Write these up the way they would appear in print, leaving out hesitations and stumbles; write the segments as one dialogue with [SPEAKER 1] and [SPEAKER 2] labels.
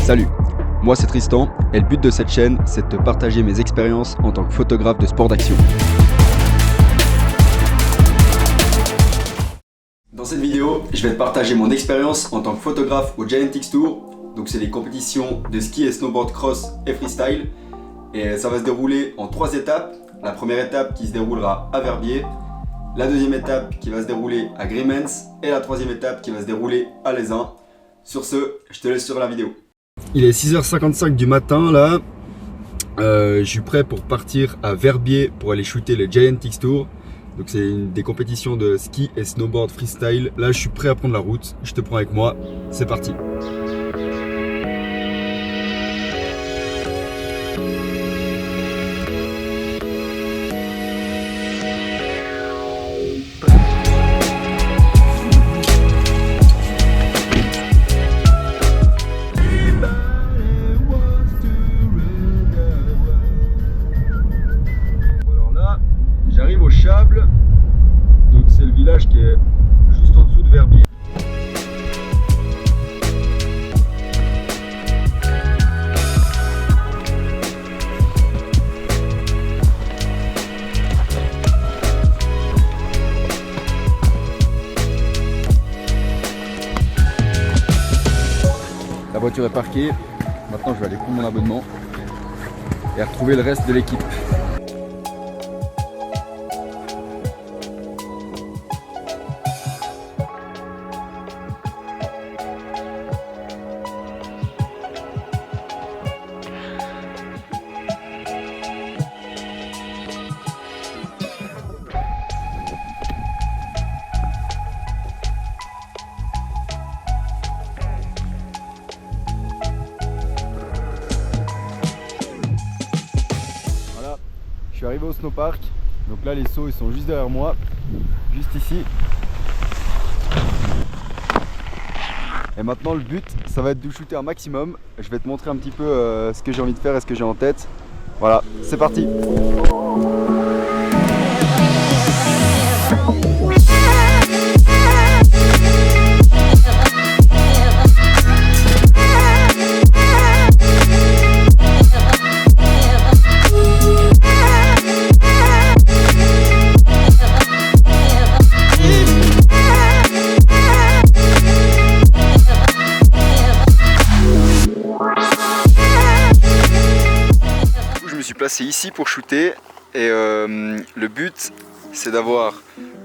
[SPEAKER 1] Salut, moi c'est Tristan et le but de cette chaîne c'est de te partager mes expériences en tant que photographe de sport d'action. Dans cette vidéo, je vais te partager mon expérience en tant que photographe au Giantix Tour. Donc c'est des compétitions de ski et snowboard cross et freestyle. Et ça va se dérouler en 3 étapes. La première étape qui se déroulera à Verbier, la deuxième étape qui va se dérouler à Grimmens et la troisième étape qui va se dérouler à Lézin. Sur ce, je te laisse sur la vidéo. Il est 6h55 du matin là. Je suis prêt pour partir à Verbier pour aller shooter le Giantix Tour. Donc c'est des compétitions de ski et snowboard freestyle. Là je suis prêt à prendre la route. Je te prends avec moi. C'est parti. J'arrive au Chable, donc c'est le village qui est juste en dessous de Verbier. La voiture est parquée, maintenant je vais aller prendre mon abonnement et retrouver le reste de l'équipe. Je suis arrivé au snowpark, donc là les sauts ils sont juste derrière moi, juste ici. Et maintenant le but ça va être de shooter un maximum. Je vais te montrer un petit peu ce que j'ai envie de faire et ce que j'ai en tête. Voilà, c'est parti. Placé ici pour shooter et le but c'est d'avoir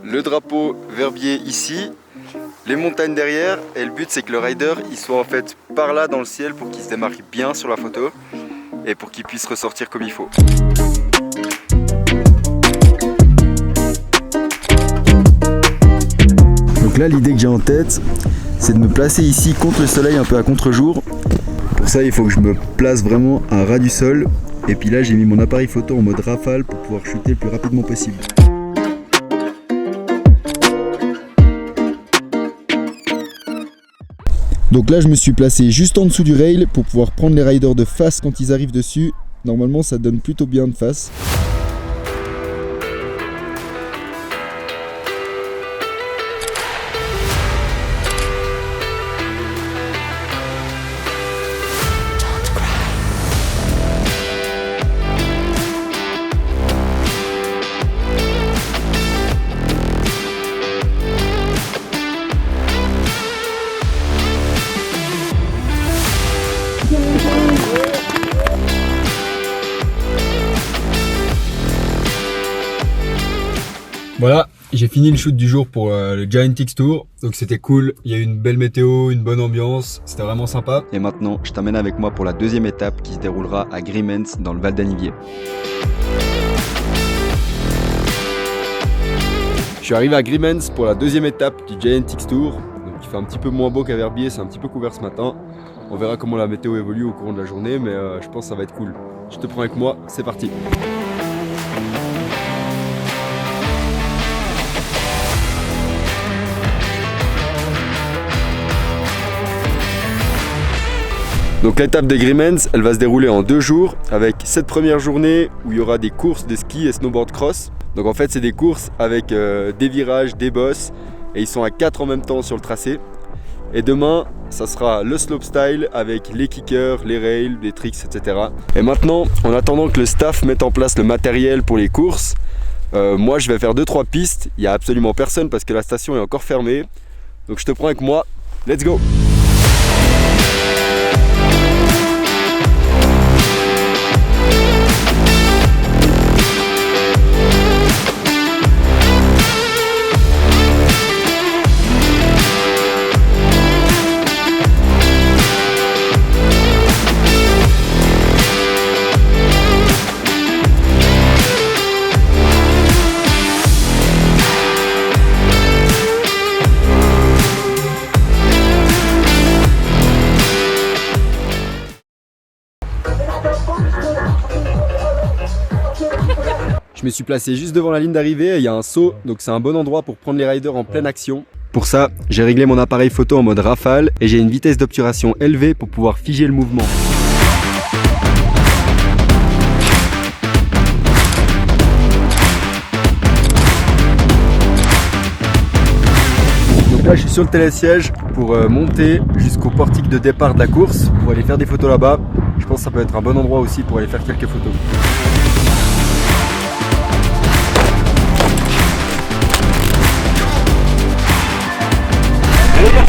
[SPEAKER 1] le drapeau Verbier ici, les montagnes derrière, et le but c'est que le rider il soit en fait par là dans le ciel pour qu'il se démarque bien sur la photo et pour qu'il puisse ressortir comme il faut. Donc là l'idée que j'ai en tête c'est de me placer ici contre le soleil, un peu à contre-jour. Pour ça il faut que je me place vraiment à ras du sol. Et puis là j'ai mis mon appareil photo en mode rafale pour pouvoir shooter le plus rapidement possible. Donc là je me suis placé juste en dessous du rail pour pouvoir prendre les riders de face quand ils arrivent dessus. Normalement ça donne plutôt bien de face. Voilà, j'ai fini le shoot du jour pour le Giantix Tour, donc c'était cool, il y a eu une belle météo, une bonne ambiance, c'était vraiment sympa. Et maintenant, je t'amène avec moi pour la deuxième étape qui se déroulera à Grimmens dans le Val d'Anivier. Je suis arrivé à Grimmens pour la deuxième étape du Giantix Tour, donc il fait un petit peu moins beau qu'à Verbier, c'est un petit peu couvert ce matin. On verra comment la météo évolue au cours de la journée, mais je pense que ça va être cool. Je te prends avec moi, c'est parti. Donc l'étape des Grimmens, elle va se dérouler en 2 jours avec cette première journée où il y aura des courses de ski et snowboard cross. Donc en fait c'est des courses avec des virages, des bosses et ils sont à 4 en même temps sur le tracé. Et demain ça sera le slopestyle avec les kickers, les rails, les tricks, etc. Et maintenant, en attendant que le staff mette en place le matériel pour les courses, moi je vais faire 2-3 pistes. Il n'y a absolument personne parce que la station est encore fermée. Donc je te prends avec moi, let's go! Je me suis placé juste devant la ligne d'arrivée et il y a un saut, donc c'est un bon endroit pour prendre les riders en pleine action. Pour ça, j'ai réglé mon appareil photo en mode rafale et j'ai une vitesse d'obturation élevée pour pouvoir figer le mouvement. Donc là je suis sur le télésiège pour monter jusqu'au portique de départ de la course pour aller faire des photos là-bas. Je pense que ça peut être un bon endroit aussi pour aller faire quelques photos.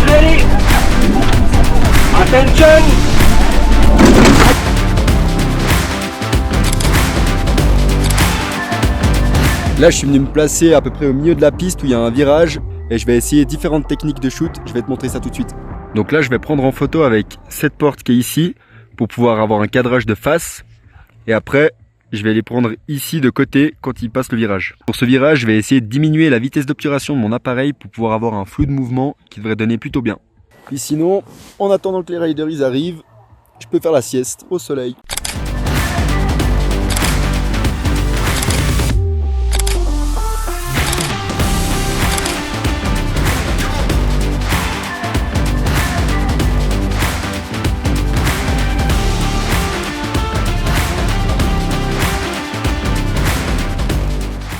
[SPEAKER 2] Ready? Attention!
[SPEAKER 1] Là je suis venu me placer à peu près au milieu de la piste où il y a un virage et je vais essayer différentes techniques de shoot, je vais te montrer ça tout de suite. Donc là je vais prendre en photo avec cette porte qui est ici pour pouvoir avoir un cadrage de face et après je vais les prendre ici de côté quand il passe le virage. Pour ce virage je vais essayer de diminuer la vitesse d'obturation de mon appareil pour pouvoir avoir un flou de mouvement qui devrait donner plutôt bien. Puis sinon, en attendant que les riders ils arrivent, je peux faire la sieste au soleil.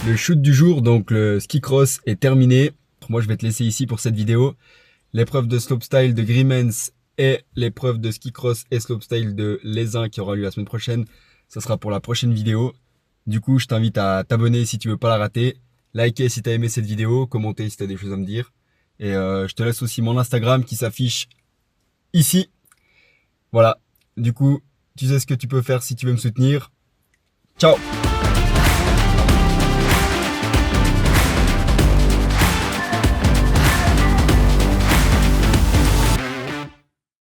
[SPEAKER 1] Le shoot du jour, donc le ski cross est terminé. Moi je vais te laisser ici pour cette vidéo. L'épreuve de slopestyle de Grimmens et l'épreuve de ski cross et slopestyle de Lézin qui aura lieu la semaine prochaine. Ça sera pour la prochaine vidéo. Du coup je t'invite à t'abonner si tu veux pas la rater. Liker si tu as aimé cette vidéo, commenter si tu as des choses à me dire. Et je te laisse aussi mon Instagram qui s'affiche ici. Voilà, du coup tu sais ce que tu peux faire si tu veux me soutenir. Ciao!